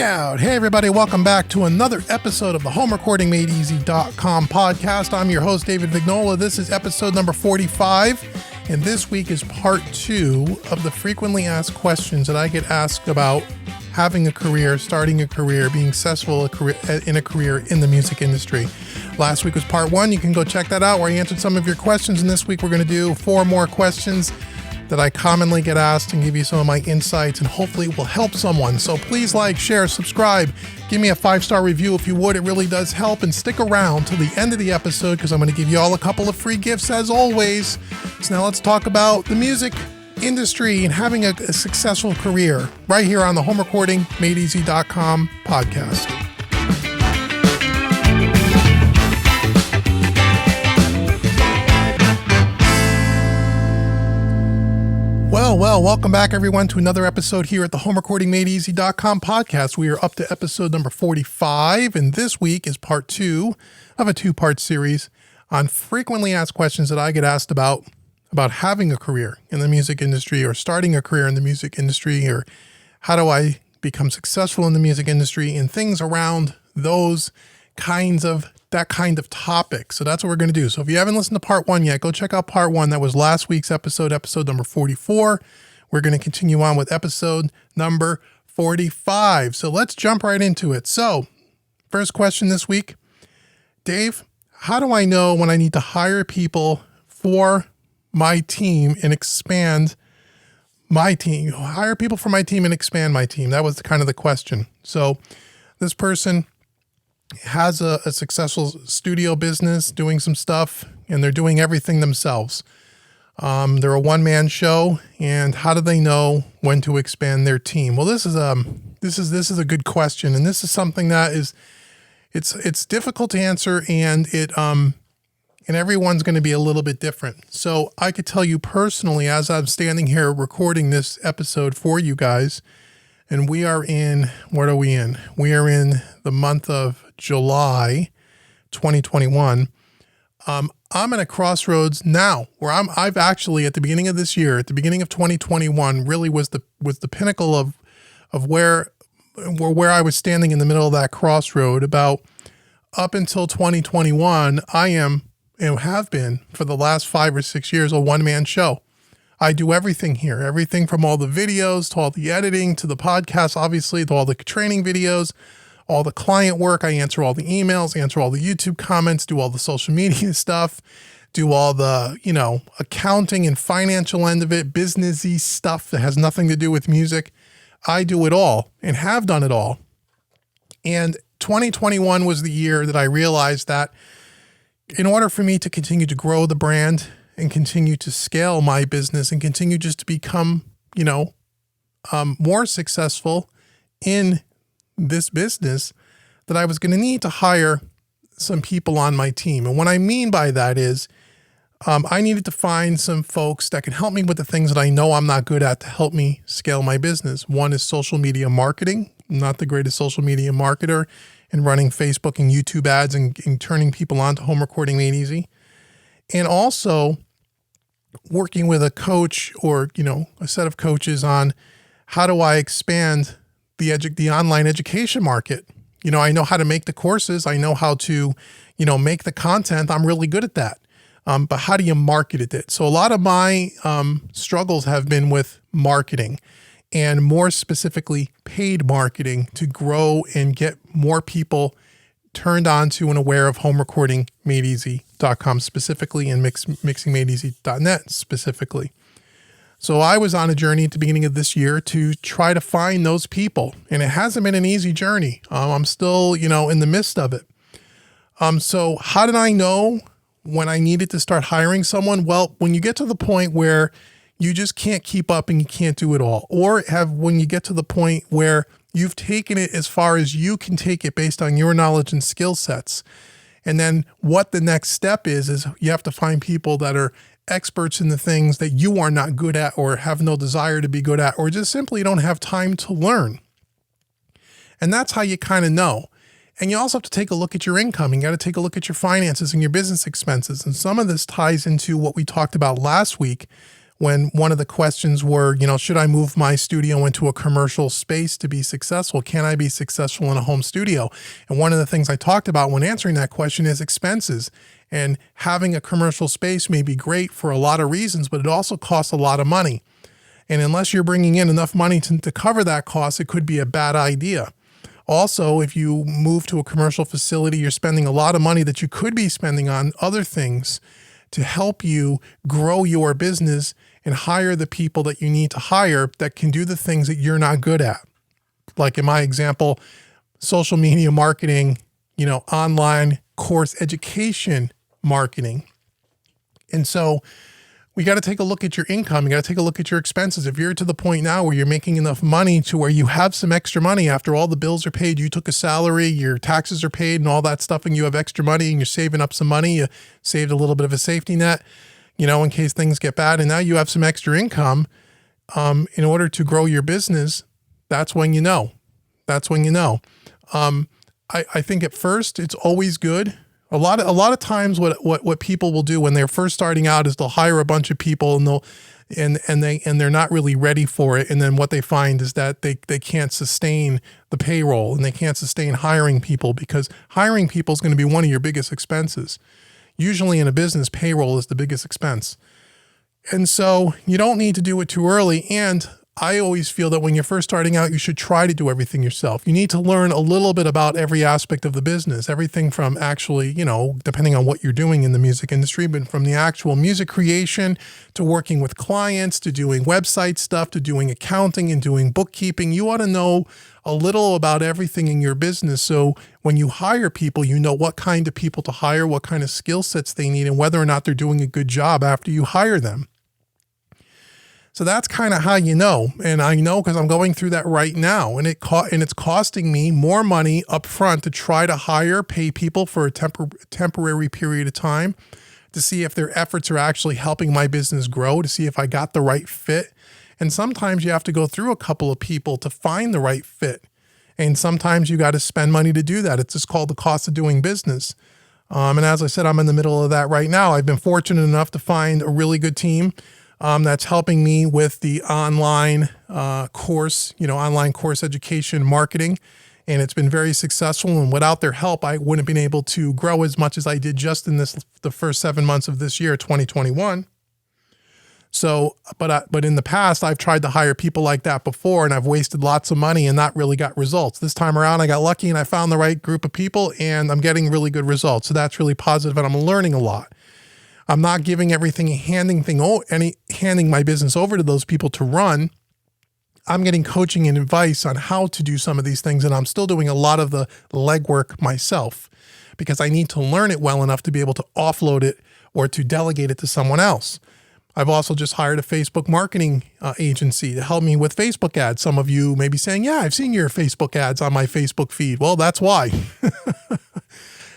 out. Hey, everybody. Welcome back to another episode of the HomeRecordingMadeEasy.com podcast. I'm your host, David Vignola. This is episode number 45, and this week is part 2 of the frequently asked questions that I get asked about having a career, starting a career, being successful in a career in the music industry. Last week was part 1. You can go check that out where I answered some of your questions, and this week we're going to do 4 more questions that I commonly get asked and give you some of my insights, and hopefully it will help someone. So please like, share, subscribe, give me a 5-star review if you would. It really does help, and stick around till the end of the episode because I'm going to give you all a couple of free gifts as always. So now let's talk about the music industry and having a successful career right here on the HomeRecordingMadeEasy.com podcast. Well, welcome back everyone to another episode here at the HomeRecordingMadeEasy.com podcast. We are up to episode number 45, and this week is part 2 of a 2-part series on frequently asked questions that I get asked about having a career in the music industry or starting a career in the music industry, or how do I become successful in the music industry, and things around that kind of topic. So that's what we're going to do. So if you haven't listened to part 1 yet, go check out part 1. That was last week's episode number 44. We're going to continue on with episode number 45. So let's jump right into it. So first question this week, Dave, how do I know when I need to hire people for my team and expand my team? Hire people for my team and expand my team. That was kind of the question. So this person has a successful studio business doing some stuff, and they're doing everything themselves. They're a one-man show, and how do they know when to expand their team? Well, this is a good question, and this is something that it's difficult to answer, and and everyone's going to be a little bit different. So I could tell you personally, as I'm standing here recording this episode for you guys, and we are in, what are we in? We are in the month of July 2021. I'm at a crossroads now where I've actually, at the beginning of this year, at the beginning of 2021, really was the pinnacle of where I was standing in the middle of that crossroad. About up until 2021, I am and have been for the last 5 or 6 years a one-man show. I do everything here, everything from all the videos to all the editing to the podcast, obviously, to all the training videos, all the client work. I answer all the emails, answer all the YouTube comments, do all the social media stuff, do all the, accounting and financial end of it, businessy stuff that has nothing to do with music. I do it all and have done it all. And 2021 was the year that I realized that in order for me to continue to grow the brand and continue to scale my business and continue just to become, more successful in this business, that I was going to need to hire some people on my team. And what I mean by that is I needed to find some folks that can help me with the things that I know I'm not good at to help me scale my business. One is social media marketing. I'm not the greatest social media marketer in running Facebook and YouTube ads and turning people on to Home Recording Made Easy. And also working with a coach or, a set of coaches on how do I expand the online education market. I know how to make the courses. I know how to, make the content. I'm really good at that. But how do you market it? So a lot of my struggles have been with marketing, and more specifically paid marketing, to grow and get more people turned on to and aware of HomeRecordingMadeEasy.com specifically, and MixingMadeEasy.net specifically. So I was on a journey at the beginning of this year to try to find those people, and it hasn't been an easy journey. I'm still, in the midst of it. So how did I know when I needed to start hiring someone? Well, when you get to the point where you just can't keep up and you can't do it all, or when you get to the point where you've taken it as far as you can take it based on your knowledge and skill sets. And then what the next step is you have to find people that are experts in the things that you are not good at, or have no desire to be good at, or just simply don't have time to learn. And that's how you kind of know. And you also have to take a look at your income. You got to take a look at your finances and your business expenses. And some of this ties into what we talked about last week when one of the questions were, should I move my studio into a commercial space to be successful? Can I be successful in a home studio? And one of the things I talked about when answering that question is expenses. And having a commercial space may be great for a lot of reasons, but it also costs a lot of money. And unless you're bringing in enough money to cover that cost, it could be a bad idea. Also, if you move to a commercial facility, you're spending a lot of money that you could be spending on other things to help you grow your business and hire the people that you need to hire that can do the things that you're not good at. Like in my example, social media marketing, online course education marketing. And so we got to take a look at your income. You got to take a look at your expenses. If you're to the point now where you're making enough money to where you have some extra money after all the bills are paid, you took a salary, your taxes are paid and all that stuff, and you have extra money and you're saving up some money, you saved a little bit of a safety net, in case things get bad, and now you have some extra income in order to grow your business, that's when you know. That's when you know. I think at first it's always good. A lot of times what people will do when they're first starting out is they'll hire a bunch of people and they're not really ready for it. And then what they find is that they can't sustain the payroll and they can't sustain hiring people, because hiring people is going to be one of your biggest expenses. Usually in a business, payroll is the biggest expense. And so you don't need to do it too early. And I always feel that when you're first starting out, you should try to do everything yourself. You need to learn a little bit about every aspect of the business, everything from actually, depending on what you're doing in the music industry, but from the actual music creation to working with clients, to doing website stuff, to doing accounting and doing bookkeeping. You ought to know a little about everything in your business. So when you hire people, you know what kind of people to hire, what kind of skill sets they need, and whether or not they're doing a good job after you hire them. So that's kind of how you know. And I know because I'm going through that right now, and it's costing me more money up front to try to pay people for a temporary period of time to see if their efforts are actually helping my business grow, to see if I got the right fit. And sometimes you have to go through a couple of people to find the right fit. And sometimes you got to spend money to do that. It's just called the cost of doing business. And as I said, I'm in the middle of that right now. I've been fortunate enough to find a really good team that's helping me with the online course, online course education marketing. And it's been very successful. And without their help, I wouldn't have been able to grow as much as I did just in the first 7 months of this year, 2021. So, but in the past, I've tried to hire people like that before, and I've wasted lots of money and not really got results. This time around, I got lucky and I found the right group of people, and I'm getting really good results. So that's really positive, and I'm learning a lot. I'm not giving everything handing my business over to those people to run. I'm getting coaching and advice on how to do some of these things, and I'm still doing a lot of the legwork myself because I need to learn it well enough to be able to offload it or to delegate it to someone else. I've also just hired a Facebook marketing agency to help me with Facebook ads. Some of you may be saying, yeah, I've seen your Facebook ads on my Facebook feed. Well, that's why.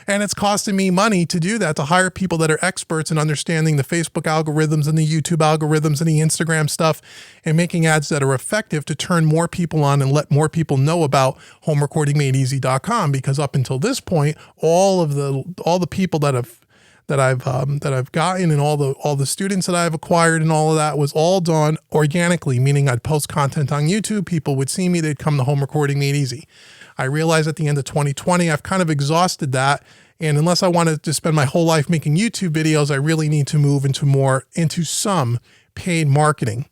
And it's costing me money to do that, to hire people that are experts in understanding the Facebook algorithms and the YouTube algorithms and the Instagram stuff and making ads that are effective to turn more people on and let more people know about homerecordingmadeeasy.com. Because up until this point, all the people that I've gotten and all the students that I've acquired and all of that was all done organically, meaning I'd post content on YouTube, people would see me, they'd come to Home Recording Made Easy. I realized at the end of 2020, I've kind of exhausted that. And unless I wanted to spend my whole life making YouTube videos, I really need to move into some paid marketing.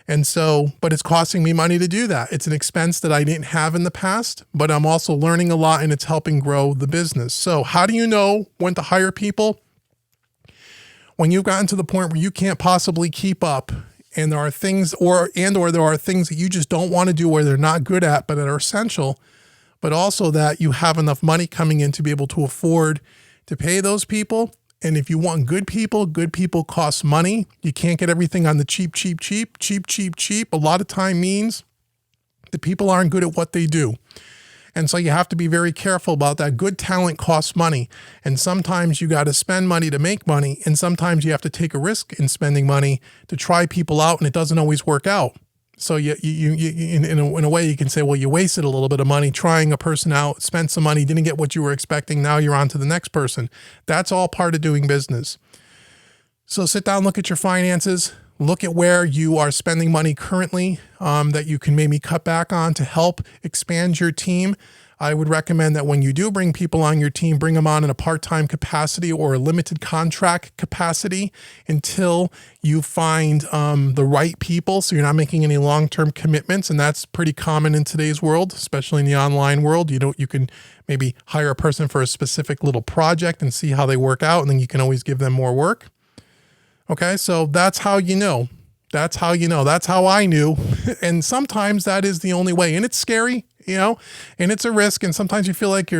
And so, but it's costing me money to do that. It's an expense that I didn't have in the past, but I'm also learning a lot and it's helping grow the business. So how do you know when to hire people? When you've gotten to the point where you can't possibly keep up, and there are things or there are things that you just don't want to do or they're not good at, but that are essential, but also that you have enough money coming in to be able to afford to pay those people. And if you want good people cost money. You can't get everything on the cheap. A lot of time means the people aren't good at what they do. And so you have to be very careful about that. Good talent costs money. And sometimes you got to spend money to make money. And sometimes you have to take a risk in spending money to try people out, and it doesn't always work out. So you in a way you can say, well, you wasted a little bit of money trying a person out, spent some money, didn't get what you were expecting. Now you're on to the next person. That's all part of doing business. So sit down, look at your finances, Look at where you are spending money currently that you can maybe cut back on to help expand your team. I would recommend that when you do bring people on your team, bring them on in a part-time capacity or a limited contract capacity until you find the right people. So you're not making any long-term commitments. And that's pretty common in today's world, especially in the online world. You can maybe hire a person for a specific little project and see how they work out. And then you can always give them more work. Okay, so that's how you know. That's how you know. That's how I knew. And sometimes that is the only way. And it's scary, and it's a risk. And sometimes you feel like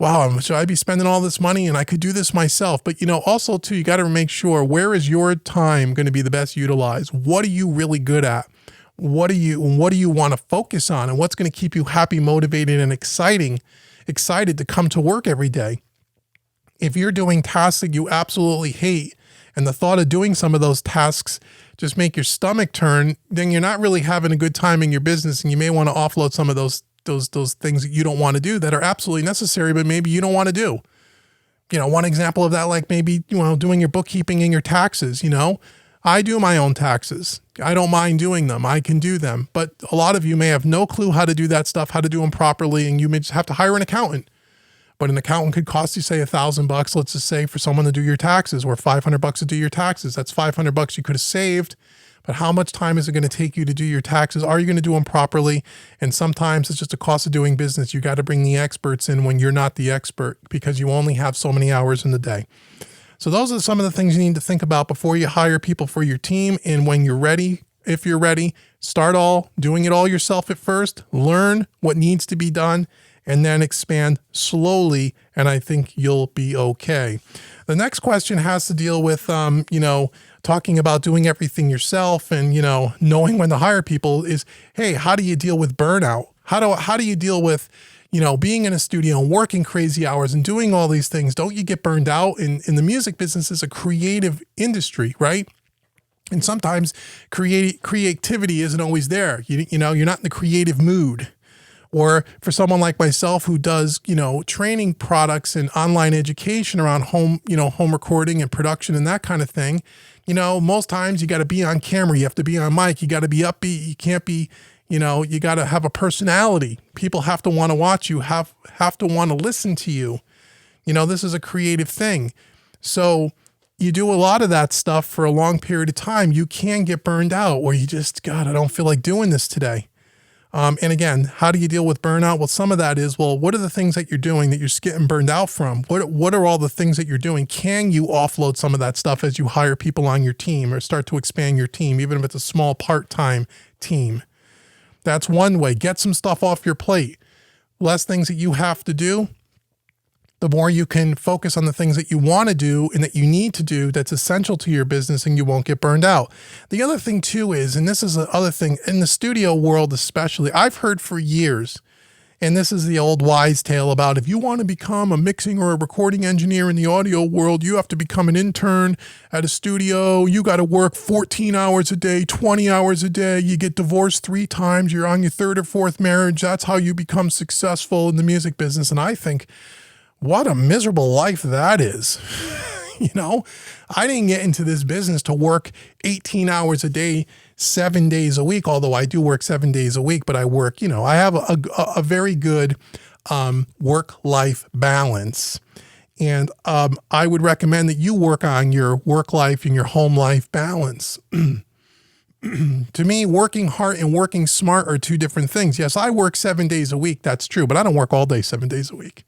wow, should I be spending all this money and I could do this myself? But, also too, you got to make sure, where is your time going to be the best utilized? What are you really good at? What do you want to focus on? And what's going to keep you happy, motivated, and excited to come to work every day? If you're doing tasks that you absolutely hate, and the thought of doing some of those tasks just make your stomach turn, then you're not really having a good time in your business, and you may want to offload some of those things that you don't want to do that are absolutely necessary, but maybe you don't want to do. One example of that, like maybe, doing your bookkeeping and your taxes. I do my own taxes. I don't mind doing them. I can do them. But a lot of you may have no clue how to do that stuff, how to do them properly, and you may just have to hire an accountant. But an accountant could cost you, say, $1,000, let's just say, for someone to do your taxes, or $500 to do your taxes. That's $500 you could have saved. But how much time is it going to take you to do your taxes? Are you going to do them properly? And sometimes it's just a cost of doing business. You got to bring the experts in when you're not the expert, because you only have so many hours in the day. So those are some of the things you need to think about before you hire people for your team. And when you're ready, if you're ready, start doing it all yourself at first. Learn what needs to be done, and then expand slowly, and I think you'll be okay. The next question has to deal with, talking about doing everything yourself and, knowing when to hire people is, hey, how do you deal with burnout? How do you deal with, being in a studio and working crazy hours and doing all these things? Don't you get burned out? In the music business is a creative industry, right? And sometimes creativity isn't always there. You're not in the creative mood. Or for someone like myself who does, training products and online education around home recording and production and that kind of thing, most times you got to be on camera, you have to be on mic, you got to be upbeat, you can't be, you got to have a personality. People have to want to watch you, have to want to listen to you. This is a creative thing. So you do a lot of that stuff for a long period of time, you can get burned out, or you just, God, I don't feel like doing this today. And again, how do you deal with burnout? Well, some of that is, what are the things that you're doing that you're getting burned out from? What are all the things that you're doing? Can you offload some of that stuff as you hire people on your team or start to expand your team, even if it's a small part-time team? That's one way. Get some stuff off your plate. Less things that you have to do, the more you can focus on the things that you want to do and that you need to do that's essential to your business, and you won't get burned out. The other thing too is, and this is the other thing, in the studio world especially, I've heard for years, and this is the old wise tale about, if you want to become a mixing or a recording engineer in the audio world, you have to become an intern at a studio. You got to work 14 hours a day, 20 hours a day. You get divorced 3 times. You're on your 3rd or 4th marriage. That's how you become successful in the music business. And I think, what a miserable life that is. I didn't get into this business to work 18 hours a day, 7 days a week, although I do work 7 days a week, but I work, I have a very good work-life balance. And I would recommend that you work on your work life and your home life balance. To me, working hard and working smart are 2 different things. Yes, I work 7 days a week. That's true, but I don't work all day, 7 days a week.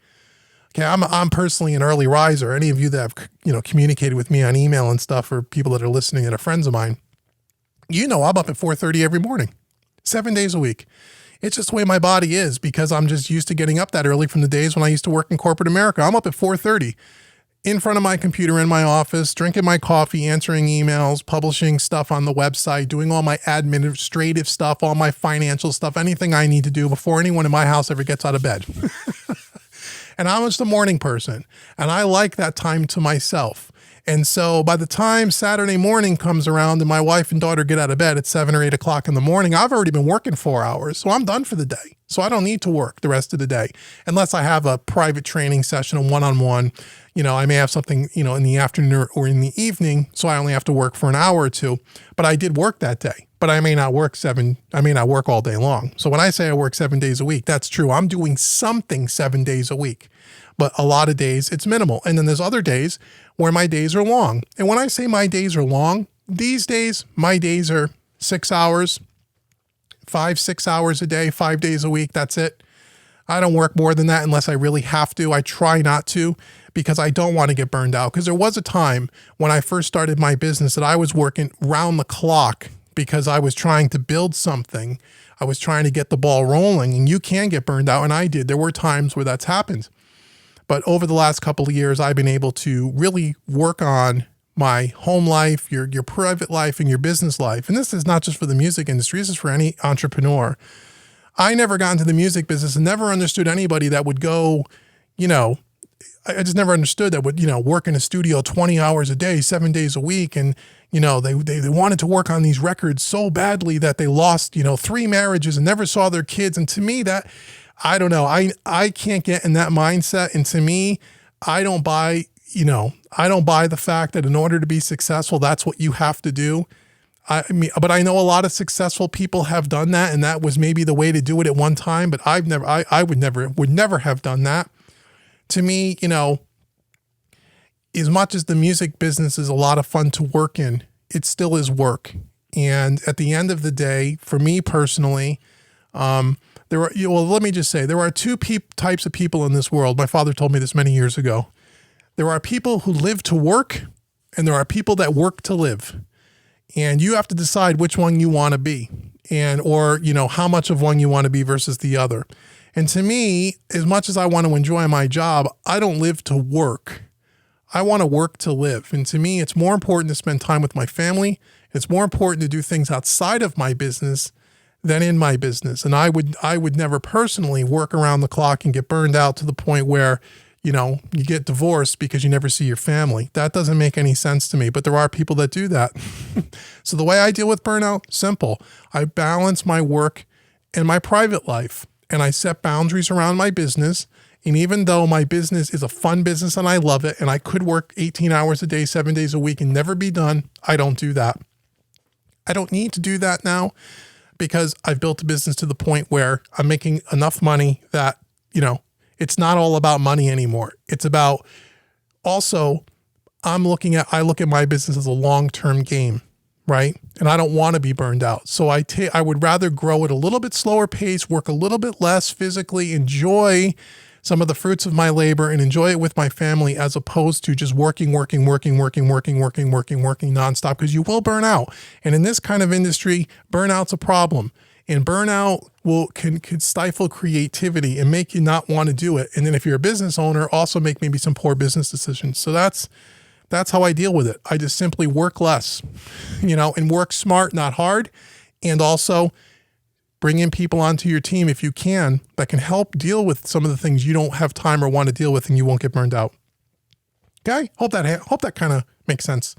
Okay, I'm personally an early riser. Any of you that have, communicated with me on email and stuff, or people that are listening that are friends of mine, I'm up at 4:30 every morning, 7 days a week. It's just the way my body is, because I'm just used to getting up that early from the days when I used to work in corporate America. I'm up at 4:30 in front of my computer in my office, drinking my coffee, answering emails, publishing stuff on the website, doing all my administrative stuff, all my financial stuff, anything I need to do before anyone in my house ever gets out of bed. And I'm just a morning person, and I like that time to myself. And so by the time Saturday morning comes around and my wife and daughter get out of bed at 7 or 8 o'clock in the morning, I've already been working 4 hours. So I'm done for the day. So I don't need to work the rest of the day unless I have a private training session, a one-on-one. I may have something, in the afternoon or in the evening. So I only have to work for an hour or two, but I did work that day. But I may not work all day long. So when I say I work 7 days a week, that's true. I'm doing something 7 days a week, but a lot of days it's minimal. And then there's other days where my days are long. And when I say my days are long, these days, my days are 6 hours, 5-6 hours a day, 5 days a week. That's it. I don't work more than that unless I really have to. I try not to because I don't want to get burned out. Because there was a time when I first started my business that I was working round the clock because I was trying to build something. I was trying to get the ball rolling, and you can get burned out, and I did. There were times where that's happened. But over the last couple of years, I've been able to really work on my home life, your private life, and your business life. And this is not just for the music industry. This is for any entrepreneur. I never got into the music business and never understood anybody that would go, I just never understood that would, work in a studio 20 hours a day, 7 days a week. And, they wanted to work on these records so badly that they lost, 3 marriages and never saw their kids. And to me, that, I don't know, I can't get in that mindset. And to me, I don't buy the fact that in order to be successful, that's what you have to do. But I know a lot of successful people have done that, and that was maybe the way to do it at one time. But I would never have done that. To me, as much as the music business is a lot of fun to work in, it still is work. And at the end of the day, for me personally, let me just say, there are two types of people in this world. My father told me this many years ago. There are people who live to work, and there are people that work to live. And you have to decide which one you want to be, or how much of one you want to be versus the other. And to me, as much as I want to enjoy my job, I don't live to work. I want to work to live. And to me, it's more important to spend time with my family. It's more important to do things outside of my business than in my business. And I would never personally work around the clock and get burned out to the point where, you get divorced because you never see your family. That doesn't make any sense to me, but there are people that do that. So the way I deal with burnout, simple. I balance my work and my private life, and I set boundaries around my business. And even though my business is a fun business and I love it, and I could work 18 hours a day, 7 days a week and never be done, I don't do that. I don't need to do that now because I've built a business to the point where I'm making enough money that, it's not all about money anymore. It's about also, I look at my business as a long-term game, right? And I don't want to be burned out. So I would rather grow at a little bit slower pace, work a little bit less physically, enjoy some of the fruits of my labor and enjoy it with my family, as opposed to just working nonstop, because you will burn out. And in this kind of industry, burnout's a problem. And burnout can stifle creativity and make you not want to do it. And then if you're a business owner, also make maybe some poor business decisions. So that's how I deal with it. I just simply work less, and work smart, not hard. And also bring in people onto your team if you can that can help deal with some of the things you don't have time or want to deal with, and you won't get burned out. Okay? Hope that kind of makes sense.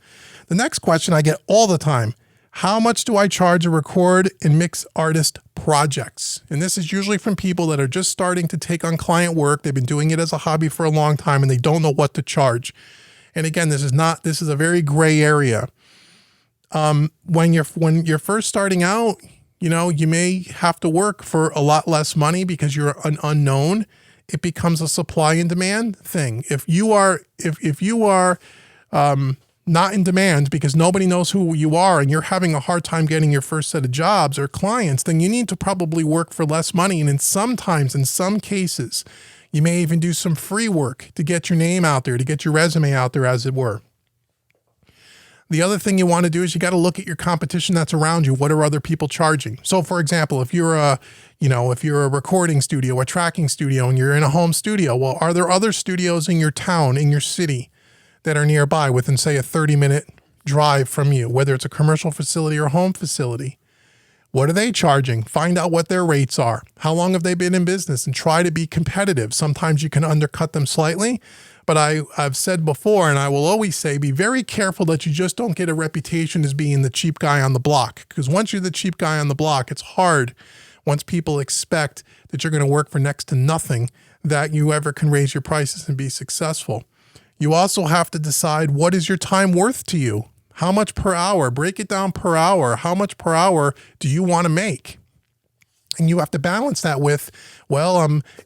The next question I get all the time: how much do I charge to record and mix artist projects? And this is usually from people that are just starting to take on client work. They've been doing it as a hobby for a long time and they don't know what to charge. And again, this is a very gray area. When you're first starting out, you may have to work for a lot less money because you're an unknown. It becomes a supply and demand thing. If you are not in demand because nobody knows who you are and you're having a hard time getting your first set of jobs or clients, then you need to probably work for less money. And in some cases, you may even do some free work to get your name out there, to get your resume out there, as it were. The other thing you want to do is you got to look at your competition that's around you. What are other people charging? So for example, if you're a recording studio, a tracking studio, and you're in a home studio, well, are there other studios in your town, in your city, that are nearby within, say, a 30-minute drive from you, whether it's a commercial facility or a home facility? What are they charging? Find out what their rates are. How long have they been in business, and try to be competitive. Sometimes you can undercut them slightly, But I've said before, and I will always say, be very careful that you just don't get a reputation as being the cheap guy on the block. Because once you're the cheap guy on the block, it's hard, once people expect that you're going to work for next to nothing, that you ever can raise your prices and be successful. You also have to decide, what is your time worth to you? How much per hour? Break it down per hour. How much per hour do you want to make? And you have to balance that with, well,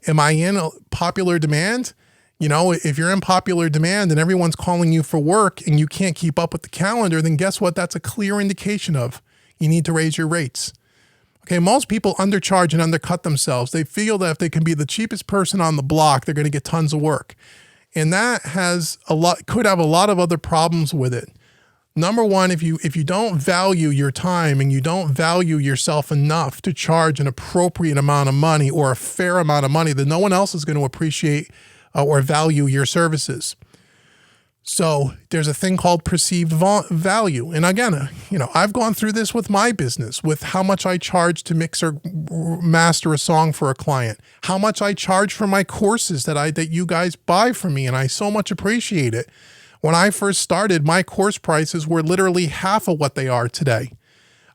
am I in a popular demand? You know, if you're in popular demand and everyone's calling you for work and you can't keep up with the calendar, then guess what? That's a clear indication of you need to raise your rates. Okay, most people undercharge and undercut themselves. They feel that if they can be the cheapest person on the block, they're going to get tons of work. And that could have a lot of other problems with it. Number one, if you don't value your time and you don't value yourself enough to charge an appropriate amount of money or a fair amount of money, then no one else is going to appreciate or value your services. So there's a thing called perceived value. And again, I've gone through this with my business, with how much I charge to mix or master a song for a client, how much I charge for my courses that you guys buy from me. And I so much appreciate it. When I first started, my course prices were literally half of what they are today.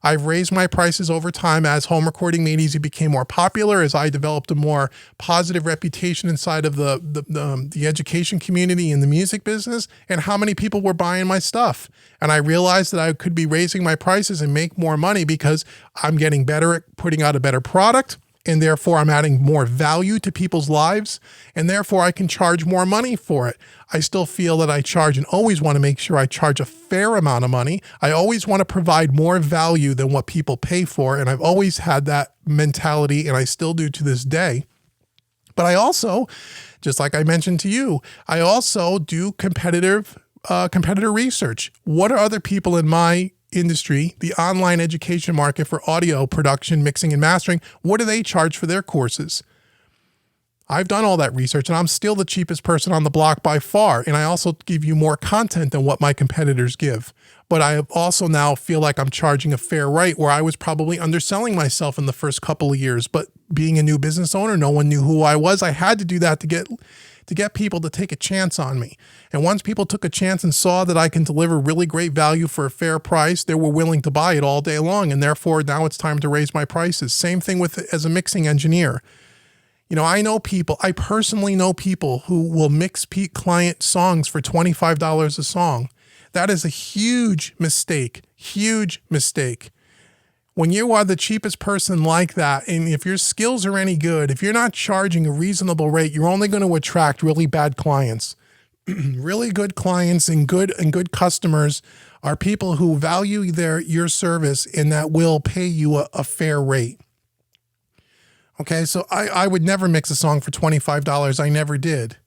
I've raised my prices over time as Home Recording Made Easy became more popular, as I developed a more positive reputation inside of the education community and the music business, and how many people were buying my stuff. And I realized that I could be raising my prices and make more money because I'm getting better at putting out a better product, and therefore I'm adding more value to people's lives, and therefore I can charge more money for it. I still feel that I charge and always want to make sure I charge a fair amount of money. I always want to provide more value than what people pay for, and I've always had that mentality, and I still do to this day. But I also, just like I mentioned to you, I also do competitor research. What are other people in my industry, the online education market for audio production, mixing and mastering, what do they charge for their courses? I've done all that research and I'm still the cheapest person on the block by far. And I also give you more content than what my competitors give. But I also now feel like I'm charging a fair rate, where I was probably underselling myself in the first couple of years. But being a new business owner, no one knew who I was. I had to do that to get people to take a chance on me. And once people took a chance and saw that I can deliver really great value for a fair price, they were willing to buy it all day long. And therefore, now it's time to raise my prices. Same thing as a mixing engineer. I personally know people who will mix client songs for $25 a song. That is a huge mistake, When you are the cheapest person like that, and if your skills are any good, if you're not charging a reasonable rate, you're only going to attract really bad clients. Really good clients and good customers are people who value your service and that will pay you a fair rate. Okay, so I would never mix a song for $25. I never did.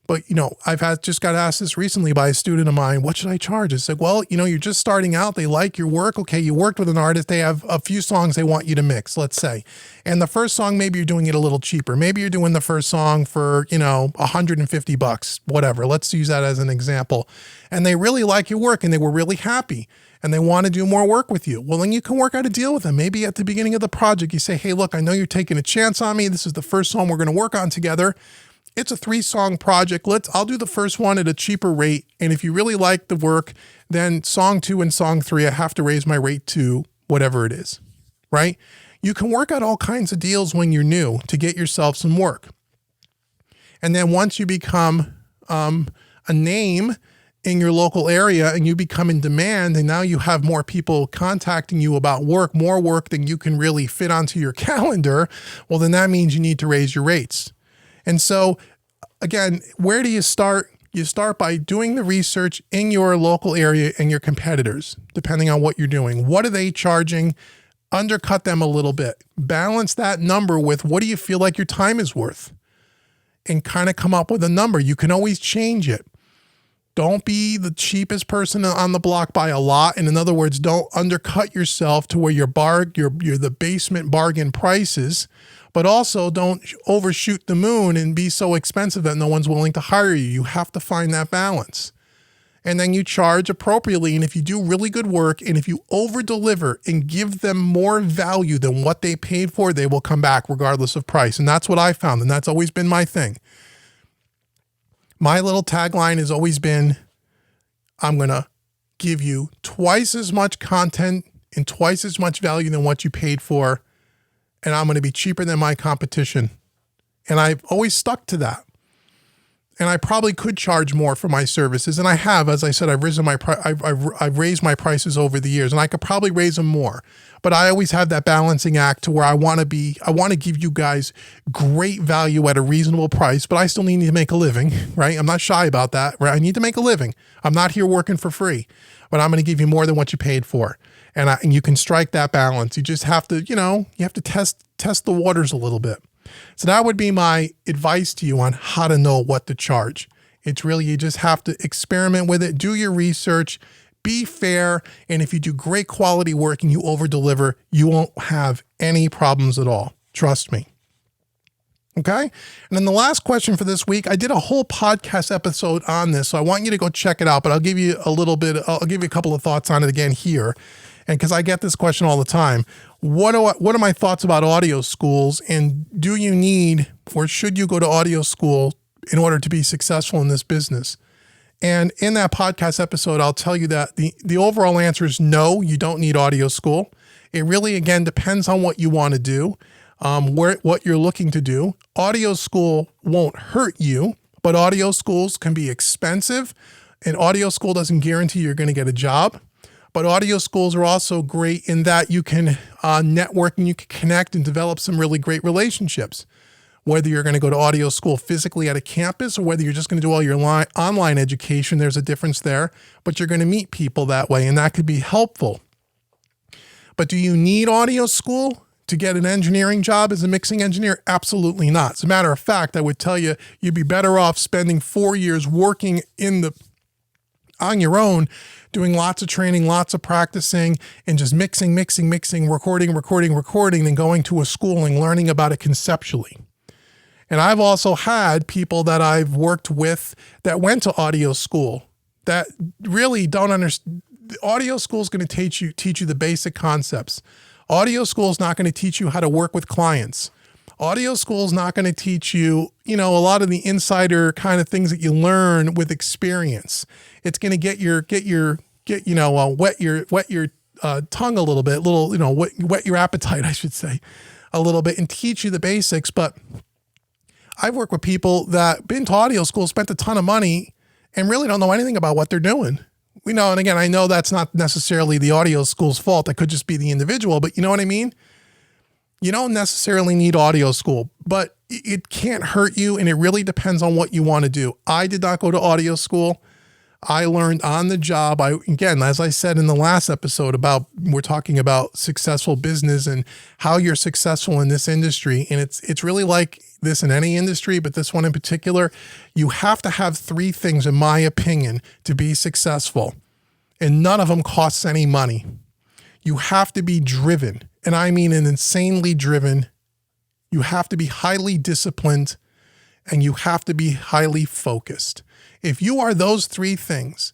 But, I've just got asked this recently by a student of mine, what should I charge? It's like, well, you're just starting out. They like your work. Okay, you worked with an artist. They have a few songs they want you to mix, let's say. And the first song, maybe you're doing it a little cheaper. Maybe you're doing the first song for, $150, whatever. Let's use that as an example. And they really like your work and they were really happy and they want to do more work with you. Well, then you can work out a deal with them. Maybe at the beginning of the project, you say, hey, look, I know you're taking a chance on me. This is the first song we're going to work on together. It's a 3-song project. I'll do the first one at a cheaper rate. And if you really like the work, then song 2 and song 3, I have to raise my rate to whatever it is, right? You can work out all kinds of deals when you're new to get yourself some work. And then once you become a name in your local area and you become in demand, and now you have more people contacting you about work, more work than you can really fit onto your calendar, well, then that means you need to raise your rates. And so, again, where do you start? You start by doing the research in your local area and your competitors, depending on what you're doing. What are they charging? Undercut them a little bit. Balance that number with what do you feel like your time is worth? And kind of come up with a number. You can always change it. Don't be the cheapest person on the block by a lot. And in other words, don't undercut yourself to where you're the basement bargain prices. But also don't overshoot the moon and be so expensive that no one's willing to hire you. You have to find that balance. And then you charge appropriately. And if you do really good work and if you over deliver and give them more value than what they paid for, they will come back regardless of price. And that's what I found. And that's always been my thing. My little tagline has always been, I'm going to give you twice as much content and twice as much value than what you paid for, and I'm going to be cheaper than my competition. And I've always stuck to that. And I probably could charge more for my services, and I have. As I said, I've raised my prices over the years, and I could probably raise them more. But I always have that balancing act to where I want to give you guys great value at a reasonable price, but I still need to make a living, right? I'm not shy about that, right? I need to make a living. I'm not here working for free, but I'm going to give you more than what you paid for. And you can strike that balance. You just have to, you have to test the waters a little bit. So that would be my advice to you on how to know what to charge. It's really, you just have to experiment with it, do your research, be fair, and if you do great quality work and you over-deliver, you won't have any problems at all. Trust me. Okay? And then the last question for this week, I did a whole podcast episode on this, so I want you to go check it out, but I'll give you a couple of thoughts on it again here. And because I get this question all the time, what are my thoughts about audio schools, and do you need or should you go to audio school in order to be successful in this business? And in that podcast episode, I'll tell you that the overall answer is no, you don't need audio school. It really, again, depends on what you want to do, what you're looking to do. Audio school won't hurt you, but audio schools can be expensive, and audio school doesn't guarantee you're going to get a job. But audio schools are also great in that you can network and you can connect and develop some really great relationships. Whether you're going to go to audio school physically at a campus or whether you're just going to do all your online education, there's a difference there. But you're going to meet people that way, and that could be helpful. But do you need audio school to get an engineering job as a mixing engineer? Absolutely not. As a matter of fact, I would tell you, you'd be better off spending 4 years working on your own, doing lots of training, lots of practicing, and just mixing, recording, than going to a school and learning about it conceptually. And I've also had people that I've worked with that went to audio school that really don't understand. Audio school is going to teach you the basic concepts. Audio school is not going to teach you how to work with clients. Audio school is not going to teach you, a lot of the insider kind of things that you learn with experience. It's going to wet your tongue a little bit, wet your appetite, I should say, a little bit, and teach you the basics. But I've worked with people that been to audio school, spent a ton of money, and really don't know anything about what they're doing. And again, I know that's not necessarily the audio school's fault. That could just be the individual, but you know what I mean? You don't necessarily need audio school, but it can't hurt you, and it really depends on what you want to do. I did not go to audio school. I learned on the job. Again, as I said in the last episode we're talking about successful business and how you're successful in this industry. And it's really like this in any industry, but this one in particular, you have to have 3 things, in my opinion, to be successful. And none of them costs any money. You have to be driven. And I mean an insanely driven. You have to be highly disciplined, and you have to be highly focused. If you are those 3 things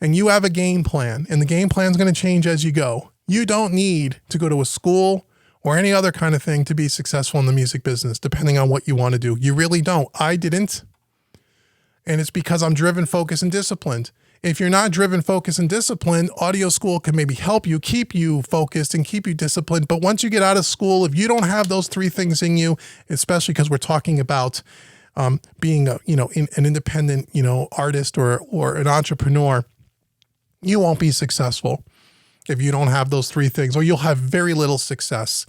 and you have a game plan, and the game plan is going to change as you go, you don't need to go to a school or any other kind of thing to be successful in the music business, depending on what you want to do. You really don't. I didn't. And it's because I'm driven, focused, and disciplined. If you're not driven, focused, and disciplined, audio school can maybe help you, keep you focused, and keep you disciplined. But once you get out of school, if you don't have those 3 things in you, especially because we're talking about being an independent, artist or an entrepreneur, you won't be successful if you don't have those 3 things, or you'll have very little success.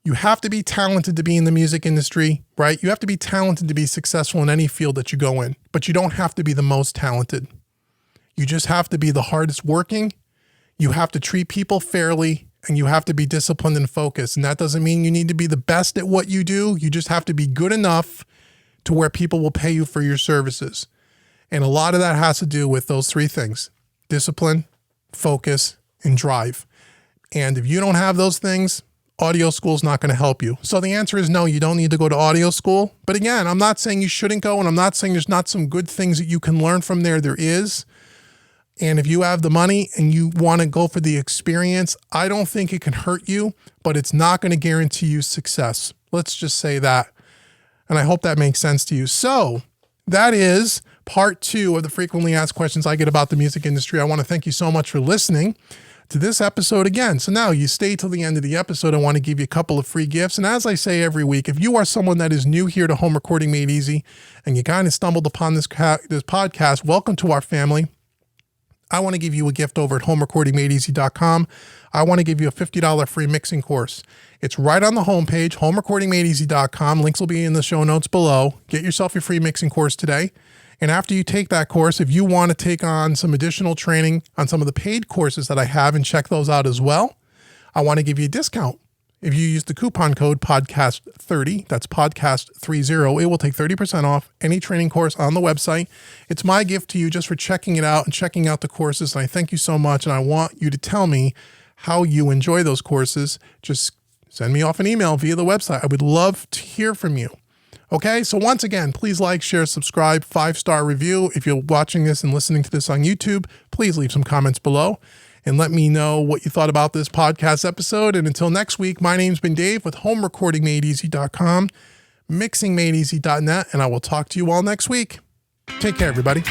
You have to be talented to be in the music industry, right? You have to be talented to be successful in any field that you go in, but you don't have to be the most talented. You just have to be the hardest working. You have to treat people fairly, and you have to be disciplined and focused. And that doesn't mean you need to be the best at what you do. You just have to be good enough to where people will pay you for your services. And a lot of that has to do with those 3 things: discipline, focus, and drive. And if you don't have those things, audio school is not going to help you. So the answer is no, you don't need to go to audio school. But again, I'm not saying you shouldn't go, and I'm not saying there's not some good things that you can learn from there. There is. And if you have the money and you want to go for the experience, I don't think it can hurt you, but it's not going to guarantee you success. Let's just say that. And I hope that makes sense to you. So that is part 2 of the frequently asked questions I get about the music industry. I want to thank you so much for listening to this episode again. So now you stay till the end of the episode. I want to give you a couple of free gifts. And as I say every week, if you are someone that is new here to Home Recording Made Easy and you kind of stumbled upon this podcast, welcome to our family. I want to give you a gift over at homerecordingmadeeasy.com. I want to give you a $50 free mixing course. It's right on the homepage, homerecordingmadeeasy.com. Links will be in the show notes below. Get yourself your free mixing course today. And after you take that course, if you want to take on some additional training on some of the paid courses that I have and check those out as well, I want to give you a discount. If you use the coupon code podcast30, that's podcast30, it will take 30% off any training course on the website. It's my gift to you just for checking it out and checking out the courses. And I thank you so much. And I want you to tell me how you enjoy those courses. Just send me off an email via the website. I would love to hear from you. Okay, so once again, please like, share, subscribe, 5-star review. If you're watching this and listening to this on YouTube, please leave some comments below and let me know what you thought about this podcast episode. And until next week, my name's been Dave with homerecordingmadeeasy.com, mixingmadeeasy.net, and I will talk to you all next week. Take care, everybody.